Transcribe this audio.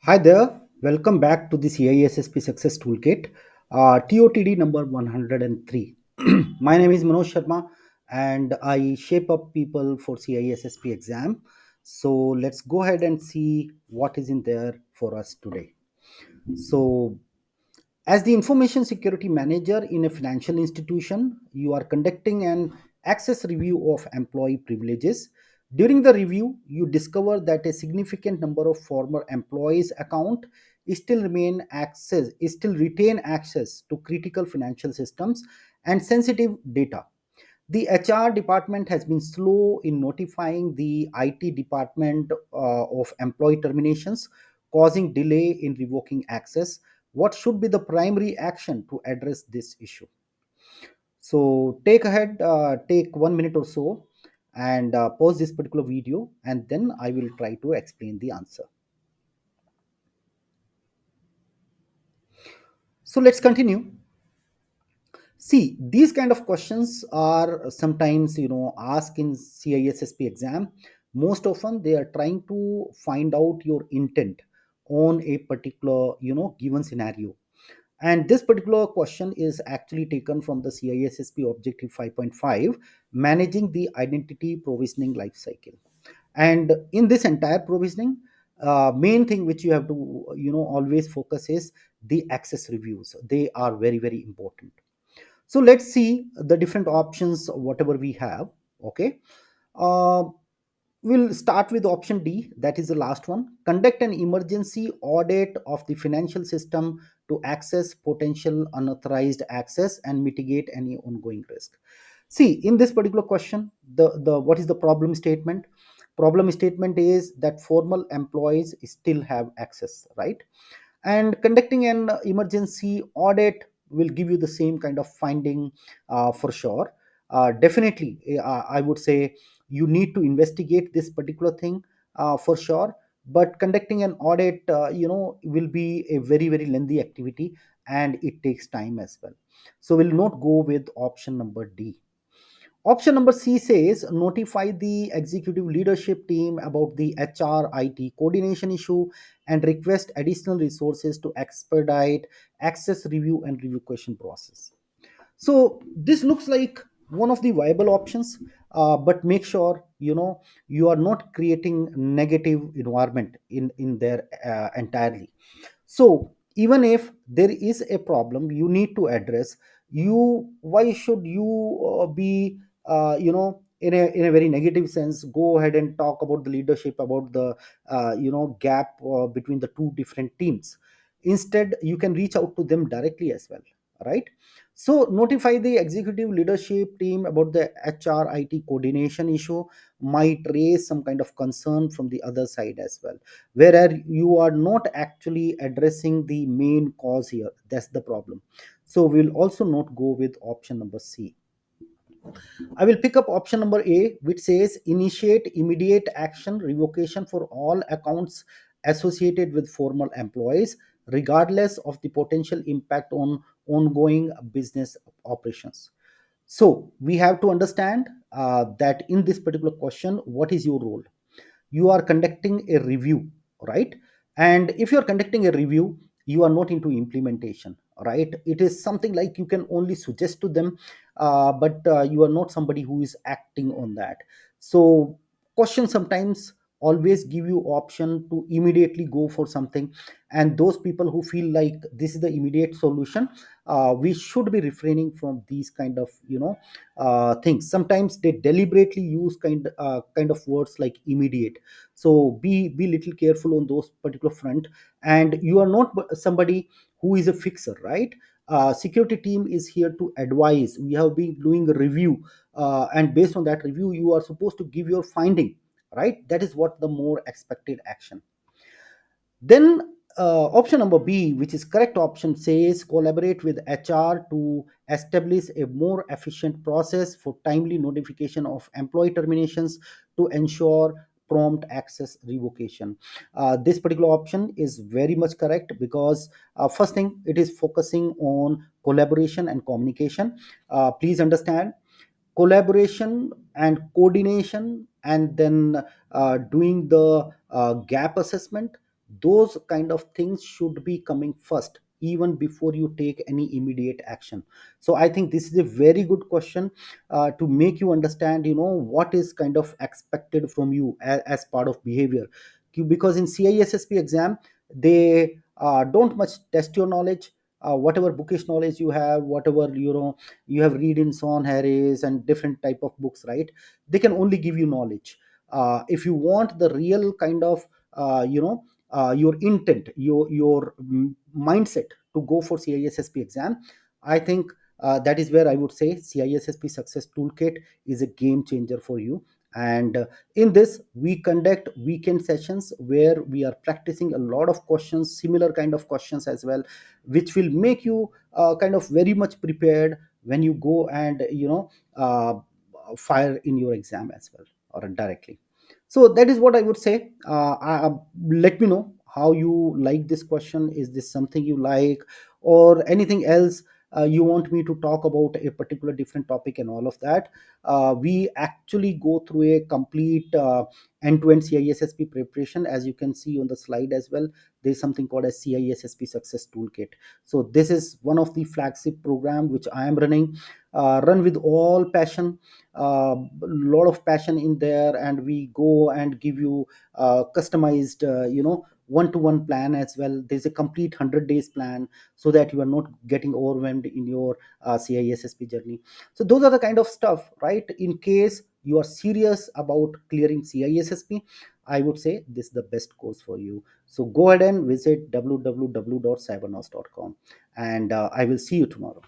Hi there, welcome back to the CISSP Success Toolkit, TOTD number 103. My name is Manoj Sharma and I shape up people for CISSP exam. So let's go ahead and see what is in there for us today. So, as the information security manager in a financial institution, you are conducting an access review of employee privileges. During the review, you discover that a significant number of former employees' account still retain access to critical financial systems and sensitive data. The HR department has been slow in notifying the IT department of employee terminations, causing delay in revoking access. What should be the primary action to address this issue? So take 1 minute or so and pause this particular video, and then I will try to explain the answer. So let's continue. See, these kind of questions are sometimes, asked in CISSP exam. Most often, they are trying to find out your intent on a particular, given scenario. And this particular question is actually taken from the CISSP Objective 5.5, managing the identity provisioning lifecycle. And in this entire provisioning, main thing which you have to, always focus is the access reviews. They are very, very important. So let's see the different options whatever we have. Okay. uh, we'll start with option D, that is the last one. Conduct an emergency audit of the financial system to access potential unauthorized access and mitigate any ongoing risk. See, in this particular question, the what is the problem statement? Problem statement is that formal employees still have access, right? And conducting an emergency audit will give you the same kind of finding, for sure. Definitely, I would say you need to investigate this particular thing, for sure. But conducting an audit, will be a very, very lengthy activity, and it takes time as well. So we'll not go with option number D. Option number C says notify the executive leadership team about the HR IT coordination issue and request additional resources to expedite access review and revocation process. So this looks like one of the viable options, but make sure you are not creating negative environment in there entirely. So even if there is a problem you need to address, why should you be in a very negative sense go ahead and talk about the leadership, about the gap between the two different teams? Instead, you can reach out to them directly as well, right? So notify the executive leadership team about the HRIT coordination issue might raise some kind of concern from the other side as well, whereas you are not actually addressing the main cause here. That's the problem. So we'll also not go with option number C. I will pick up option number A, which says initiate immediate action revocation for all accounts associated with former employees, regardless of the potential impact on ongoing business operations. So we have to understand that in this particular question, what is your role? You are conducting a review, right? And if you are conducting a review, you are not into implementation, right? It is something like you can only suggest to them, but you are not somebody who is acting on that. So questions sometimes always give you option to immediately go for something, and those people who feel like this is the immediate solution, we should be refraining from these kind of things. Sometimes they deliberately use kind of words like immediate. So be little careful on those particular front. And you are not somebody who is a fixer, right? Security team is here to advise. We have been doing a review, and based on that review you are supposed to give your finding, right? That is what the more expected action. Then option number B, which is correct option, says collaborate with HR to establish a more efficient process for timely notification of employee terminations to ensure prompt access revocation. This particular option is very much correct because first thing, it is focusing on collaboration and communication. Please understand, collaboration and coordination, and then doing the gap assessment, those kind of things should be coming first, even before you take any immediate action. So I think this is a very good question to make you understand, what is kind of expected from you as part of behavior. Because in CISSP exam, they don't much test your knowledge. Whatever bookish knowledge you have, whatever you have read in Son Harris and different type of books, right? They can only give you knowledge. If you want the real kind of your intent, your mindset to go for CISSP exam, I think that is where I would say CISSP Success Toolkit is a game changer for you. And in this, we conduct weekend sessions where we are practicing a lot of questions, similar kind of questions as well, which will make you kind of very much prepared when you go and fire in your exam as well, or directly. So that is what I would say. Let me know how you like this question. Is this something you like, or anything else you want me to talk about a particular different topic and all of that? We actually go through a complete end-to-end CISSP preparation. As you can see on the slide as well, there's something called a CISSP Success Toolkit. So this is one of the flagship program which I am running, run with all passion, a lot of passion in there, and we go and give you customized one-to-one plan as well. There's a complete 100 days plan, so that you are not getting overwhelmed in your CISSP journey. So those are the kind of stuff, right? In case you are serious about clearing CISSP, I would say this is the best course for you. So go ahead and visit www.cybernos.com, and I will see you tomorrow.